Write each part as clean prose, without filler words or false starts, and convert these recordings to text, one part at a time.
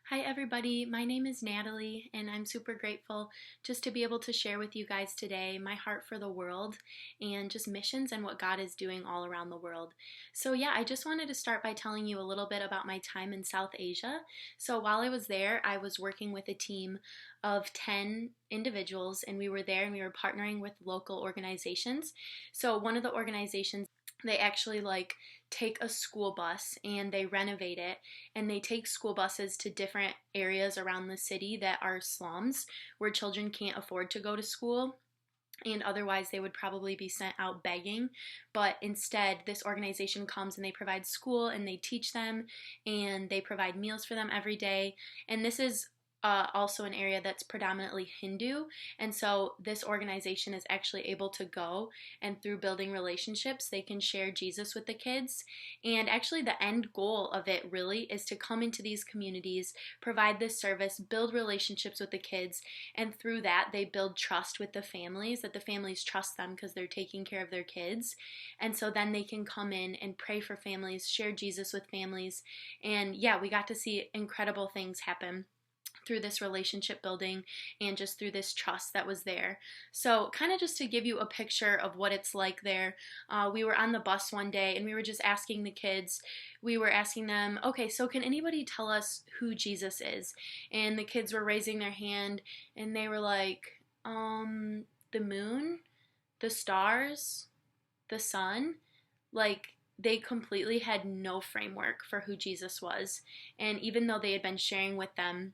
Hi, everybody. My name is Natalie, and I'm super grateful just to be able to share with you guys today my heart for the world and just missions and what God is doing all around the world. So, yeah, I just wanted to start by telling you a little bit about my time in South Asia. So, while I was there, I was working with a team of 10 individuals, and we were there and we were partnering with local organizations. So, one of the organizations they actually take a school bus and they renovate it, and they take school buses to different areas around the city that are slums where children can't afford to go to school, and otherwise they would probably be sent out begging. But instead, this organization comes and they provide school and they teach them and they provide meals for them every day. And this is also an area that's predominantly Hindu, and so this organization is actually able to go and through building relationships they can share Jesus with the kids. And actually the end goal of it really is to come into these communities, provide this service, build relationships with the kids, and through that they build trust with the families, that the families trust them because they're taking care of their kids. And so then they can come in and pray for families, share Jesus with families. And yeah, we got to see incredible things happen through this relationship building and just through this trust that was there. So, kind of just to give you a picture of what it's like there, we were on the bus one day and we were just asking the kids, we were asking them, okay, so can anybody tell us who Jesus is? And the kids were raising their hand and they were like, the moon, the stars, the sun. Like, they completely had no framework for who Jesus was. And even though they had been sharing with them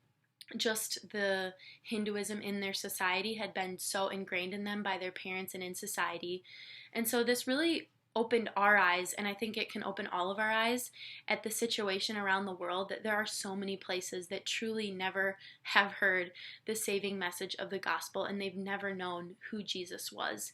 just the Hinduism in their society had been so ingrained in them by their parents and in society. And so this really opened our eyes, and I think it can open all of our eyes at the situation around the world, that there are so many places that truly never have heard the saving message of the gospel, and they've never known who Jesus was.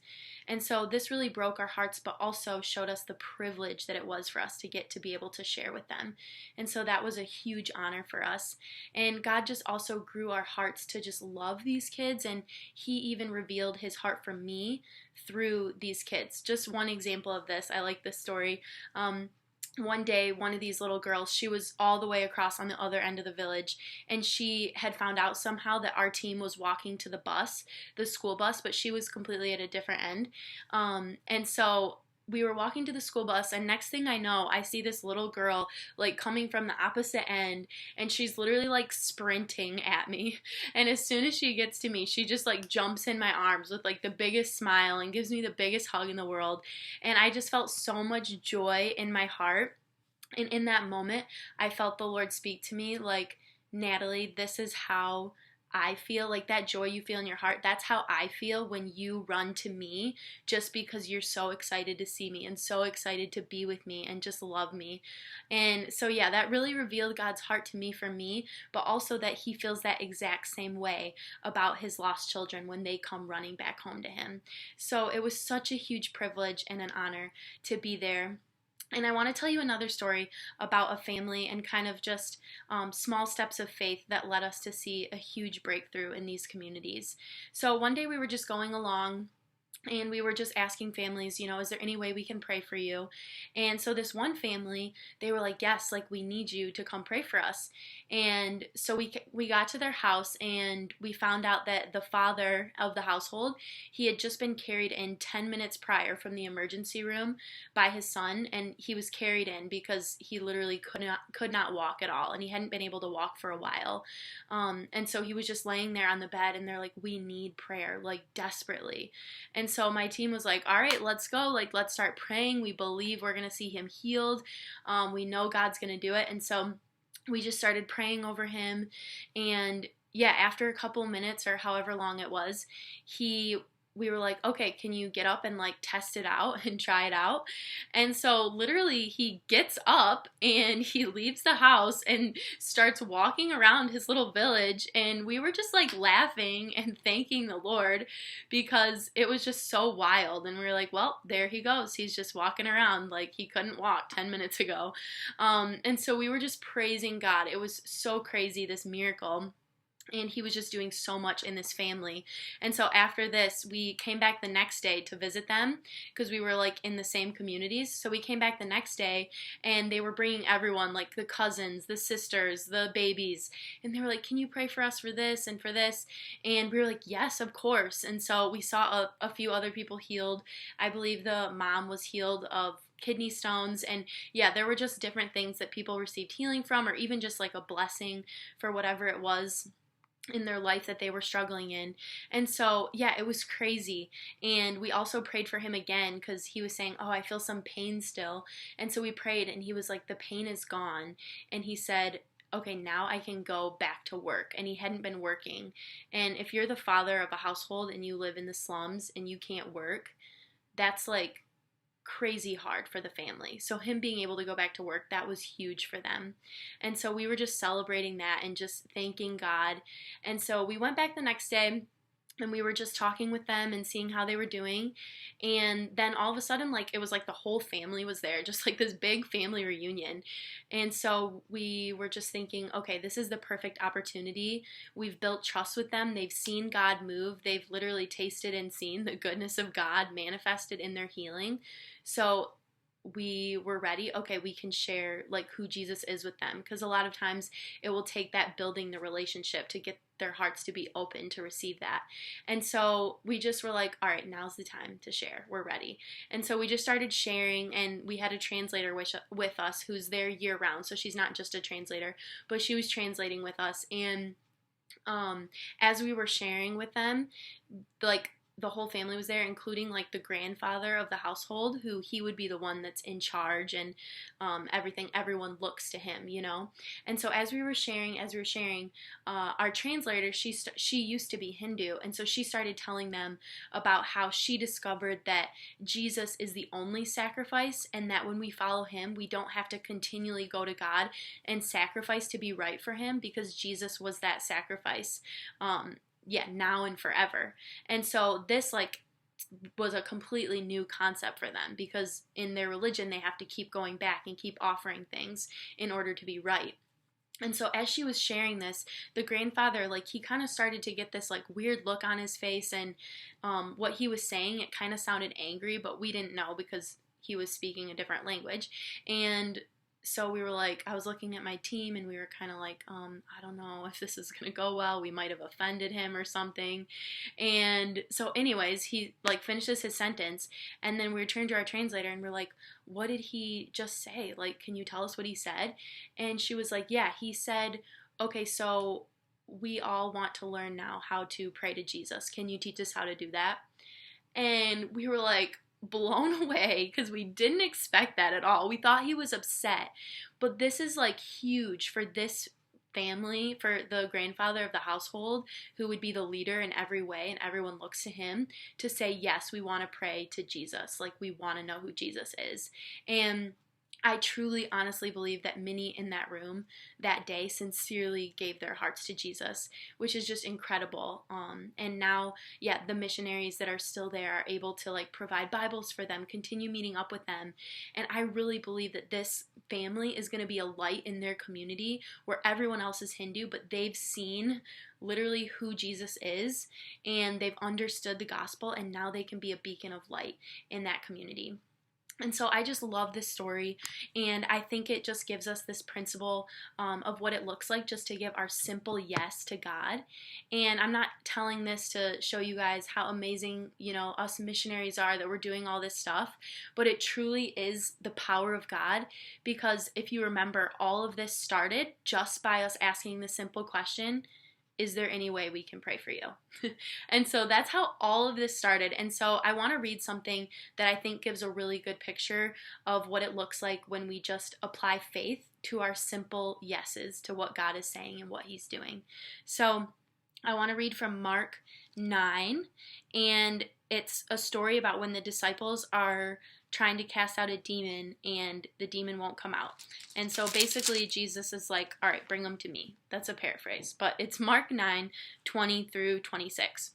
And so this really broke our hearts, but also showed us the privilege that it was for us to get to be able to share with them. And so that was a huge honor for us. And God just also grew our hearts to just love these kids, and He even revealed His heart for me through these kids. Just one example of this, I like this story. One day, one of these little girls, she was all the way across on the other end of the village, and she had found out somehow that our team was walking to the bus, the school bus, but she was completely at a different end. And so we were walking to the school bus, and next thing I know, I see this little girl coming from the opposite end, and she's literally sprinting at me. And as soon as she gets to me, she just jumps in my arms with the biggest smile and gives me the biggest hug in the world. And I just felt so much joy in my heart. And in that moment, I felt the Lord speak to me Natalie, this is how I feel. That joy you feel in your heart, that's how I feel when you run to me just because you're so excited to see me and so excited to be with me and just love me. And so yeah, that really revealed God's heart to me for me, but also that He feels that exact same way about His lost children when they come running back home to Him. So it was such a huge privilege and an honor to be there. And I want to tell you another story about a family and kind of just small steps of faith that led us to see a huge breakthrough in these communities. So one day we were just going along and we were just asking families, is there any way we can pray for you? And so this one family, they were like, yes, we need you to come pray for us. And so we got to their house and we found out that the father of the household, he had just been carried in 10 minutes prior from the emergency room by his son, and he was carried in because he literally could not walk at all, and he hadn't been able to walk for a while. And so he was just laying there on the bed, and they're like, we need prayer, desperately. And so my team was like, all right, let's go. Let's start praying. We believe we're going to see him healed. We know God's going to do it. And so we just started praying over him. And yeah, after a couple minutes or however long it was, we were like, okay, can you get up and test it out and try it out? And so literally he gets up and he leaves the house and starts walking around his little village. And we were just laughing and thanking the Lord because it was just so wild. And we were like, well, there he goes. He's just walking around he couldn't walk 10 minutes ago. And so we were just praising God. It was so crazy, this miracle. and he was just doing so much in this family. And so after this, we came back the next day to visit them because we were like in the same communities. So we came back the next day, and they were bringing everyone, like the cousins, the sisters, the babies, and they were like, can you pray for us for this and for this? And we were like, yes, of course. And so we saw a few other people healed. I believe the mom was healed of kidney stones, and yeah, there were just different things that people received healing from, or even just like a blessing for whatever it was in their life that they were struggling in. And so, yeah, it was crazy. And we also prayed for him again because he was saying, oh, I feel some pain still. And so we prayed, and he was like, the pain is gone. And he said, okay, now I can go back to work. And he hadn't been working. And if you're the father of a household and you live in the slums and you can't work, that's like crazy hard for the family. So him being able to go back to work, that was huge for them. And so we were just celebrating that and just thanking God. And so we went back the next day, and we were just talking with them and seeing how they were doing. And then all of a sudden, like, it was like the whole family was there, just like this big family reunion. And so we were just thinking, okay, this is the perfect opportunity. We've built trust with them. They've seen God move. They've literally tasted and seen the goodness of God manifested in their healing. So we were ready. Okay, we can share like who Jesus is with them, because a lot of times it will take that building the relationship to get their hearts to be open to receive that. And so we just were like, all right, now's the time to share. We're ready. And so we just started sharing, and we had a translator with us who's there year round. So she's not just a translator, but she was translating with us. And as we were sharing with them, like, the whole family was there, including like the grandfather of the household, who he would be the one that's in charge, and everything. Everyone looks to him, you know. And so as we were sharing, our translator, she used to be Hindu, and so she started telling them about how she discovered that Jesus is the only sacrifice, and that when we follow him, we don't have to continually go to God and sacrifice to be right for him, because Jesus was that sacrifice. Now and forever. And so this like was a completely new concept for them, because in their religion they have to keep going back and keep offering things in order to be right. And so as she was sharing this, the grandfather, like, he kind of started to get this like weird look on his face, and what he was saying, it kind of sounded angry, but we didn't know because he was speaking a different language. And so we were like, I was looking at my team, and we were kind of like, I don't know if this is going to go well. We might have offended him or something. And so anyways, he like finishes his sentence, and then we returned to our translator, and we're like, what did he just say? Like, can you tell us what he said? And she was like, yeah, he said, okay, so we all want to learn now how to pray to Jesus. Can you teach us how to do that? And we were like, blown away, because we didn't expect that at all. We thought he was upset, but this is like huge for this family, for the grandfather of the household, who would be the leader in every way, and everyone looks to him to say, yes, we want to pray to Jesus, like, we want to know who Jesus is. And I truly, honestly believe that many in that room that day sincerely gave their hearts to Jesus, which is just incredible. And now, yeah, the missionaries that are still there are able to like provide Bibles for them, continue meeting up with them. And I really believe that this family is going to be a light in their community, where everyone else is Hindu, but they've seen literally who Jesus is, and they've understood the gospel, and now they can be a beacon of light in that community. And so I just love this story, and I think it just gives us this principle of what it looks like just to give our simple yes to God. And I'm not telling this to show you guys how amazing, you know, us missionaries are, that we're doing all this stuff, but it truly is the power of God, because if you remember, all of this started just by us asking the simple question, is there any way we can pray for you? And so that's how all of this started. And so I want to read something that I think gives a really good picture of what it looks like when we just apply faith to our simple yeses to what God is saying and what he's doing. So I want to read from Mark 9, and it's a story about when the disciples are trying to cast out a demon and the demon won't come out. And so basically Jesus is like, all right, bring them to me. That's a paraphrase, but it's Mark 9:20 through 26.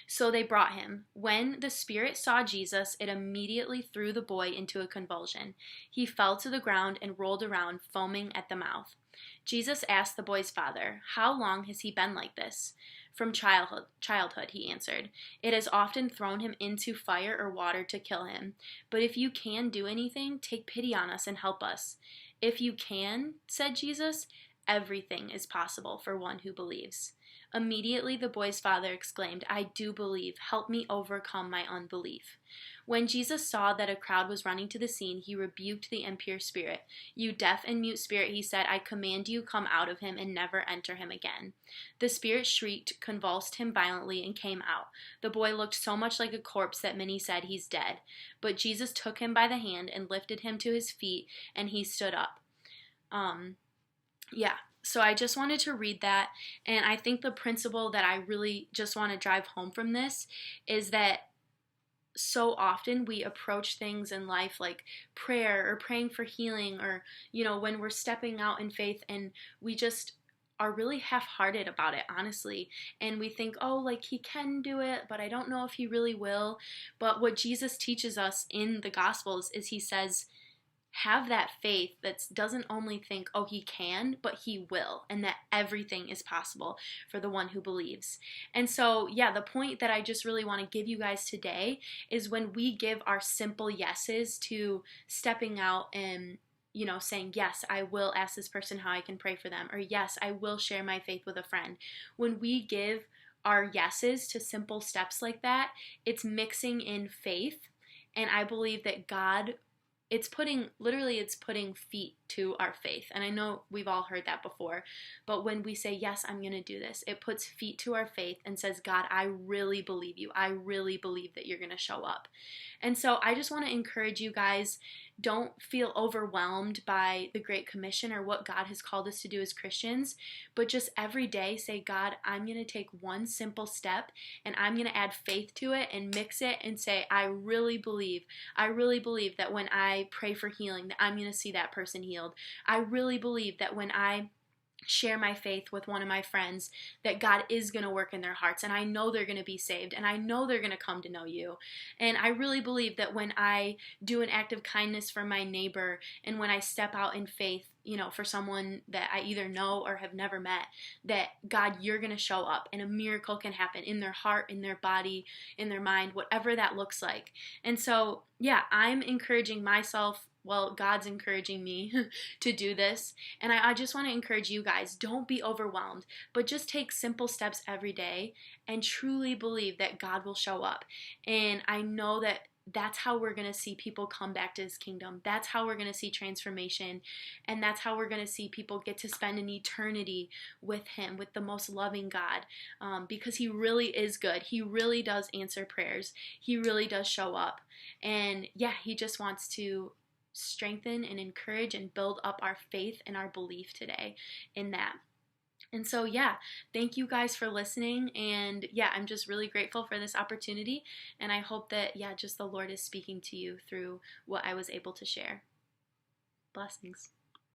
So they brought him. When the spirit saw Jesus, it immediately threw the boy into a convulsion. He fell to the ground and rolled around, foaming at the mouth. Jesus asked the boy's father, "How long has he been like this?" "From childhood," he answered. "It has often thrown him into fire or water to kill him. But if you can do anything, take pity on us and help us." "If you can," said Jesus, "everything is possible for one who believes." Immediately the boy's father exclaimed, "I do believe. Help me overcome my unbelief." When Jesus saw that a crowd was running to the scene, he rebuked the impure spirit. "You deaf and mute spirit," he said, "I command you, come out of him and never enter him again." The spirit shrieked, convulsed him violently, and came out. The boy looked so much like a corpse that many said, "He's dead." But Jesus took him by the hand and lifted him to his feet, and he stood up. So I just wanted to read that, and I think the principle that I really just want to drive home from this is that so often we approach things in life like prayer or praying for healing, or when we're stepping out in faith, and we just are really half-hearted about it, honestly, and we think, oh, like, he can do it, but I don't know if he really will. But what Jesus teaches us in the Gospels is he says, have that faith that doesn't only think, oh, he can, but he will, and that everything is possible for the one who believes. And so, the point that I just really want to give you guys today is when we give our simple yeses to stepping out and saying, yes, I will ask this person how I can pray for them, or yes, I will share my faith with a friend. When we give our yeses to simple steps like that, it's mixing in faith, and I believe that God, it's putting feet to our faith. And I know we've all heard that before, but when we say, yes, I'm going to do this, it puts feet to our faith and says, God, I really believe you. I really believe that you're going to show up. And so I just want to encourage you guys, don't feel overwhelmed by the Great Commission or what God has called us to do as Christians, but just every day say, God, I'm going to take one simple step and I'm going to add faith to it and mix it and say, I really believe that when I pray for healing, that I'm going to see that person healed. I really believe that when I share my faith with one of my friends, that God is going to work in their hearts, and I know they're going to be saved, and I know they're going to come to know you. And I really believe that when I do an act of kindness for my neighbor, and when I step out in faith, for someone that I either know or have never met, that God, you're going to show up, and a miracle can happen in their heart, in their body, in their mind, whatever that looks like. And so, I'm encouraging myself. Well, God's encouraging me to do this. And I just want to encourage you guys, don't be overwhelmed, but just take simple steps every day and truly believe that God will show up. And I know that that's how we're going to see people come back to his kingdom. That's how we're going to see transformation. And that's how we're going to see people get to spend an eternity with him, with the most loving God, because he really is good. He really does answer prayers. He really does show up. And he just wants to strengthen and encourage and build up our faith and our belief today in that. And so, thank you guys for listening. And I'm just really grateful for this opportunity. And I hope that, just the Lord is speaking to you through what I was able to share. Blessings.